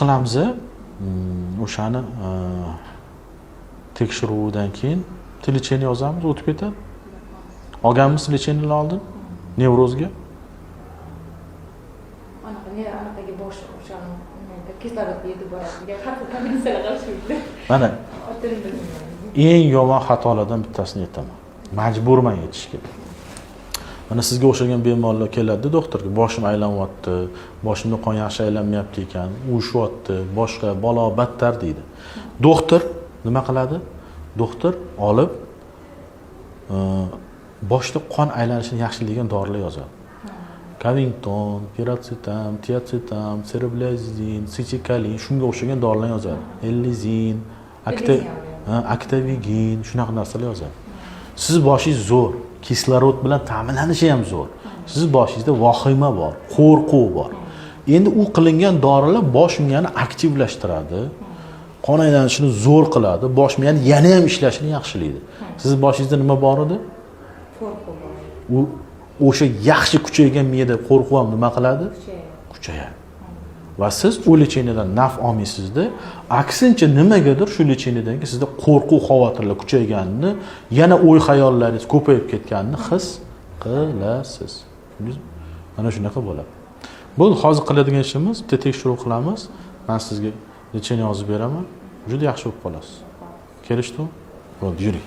qilamiz. O'shani tekshiruvdan keyin lecheniya yozamiz, o'tib ketadi. Olganmiz lecheniyalarni oldin nevrozga. Anaqaga bosh o'shani kislorod yetib boradi. Har xil kombinatsiyalar qilishdi. Mana eng yomon xatolardan bittasini aytaman. Majburman yetishga. Mana sizga o'xshagan bemorlar keladi doktorga, boshim aylanyapti, boshimda qon yaxshi aylanmayapti ekan, urishyapti, boshqa balo battar deydi. Doktor nima qiladi? Doktor olib boshda qon aylanishini yaxshilaydigan dorilar yozadi. Kavington, piracetam, tiacetam, cereblazin, sitikalin shunga o'xshagan dorilarni yozadi. Ellizin, Actavigin shunaqa narsalar yozadi. Siz boshingiz zo'r, kislorod bilan ta'minlanishi ham zo'r. Siz boshingizda vahima bor, qo'rquv bor. Endi u qilingan dorilar bosh miyani aktivlashtiradi. Qon aylanishini zo'r qiladi, bosh miyani yana ham ishlashini yaxshilaydi. Siz boshingizda nima bor edi? Qo'rquv bor. U o'sha yaxshi kuchaygan miyada qo'rquv ham nima qiladi? Kuchayadi. Va siz u lecheniyadan naf olmaysizda, aksincha nimagadir shu lecheniyadan sizda qo'rquv, xavotirlar kuchayganini, yana o'y xayollaringiz ko'payib ketganini his qilasiz. Mana shunaqa bo'ladi. Bu hozir qiladigan ishimiz, bitta tekshiruv qilamiz. Men sizga lecheniya yozib beraman. Juda yaxshi bo'lib qolasiz. Kelishdimi? Bo'ldi, yuring.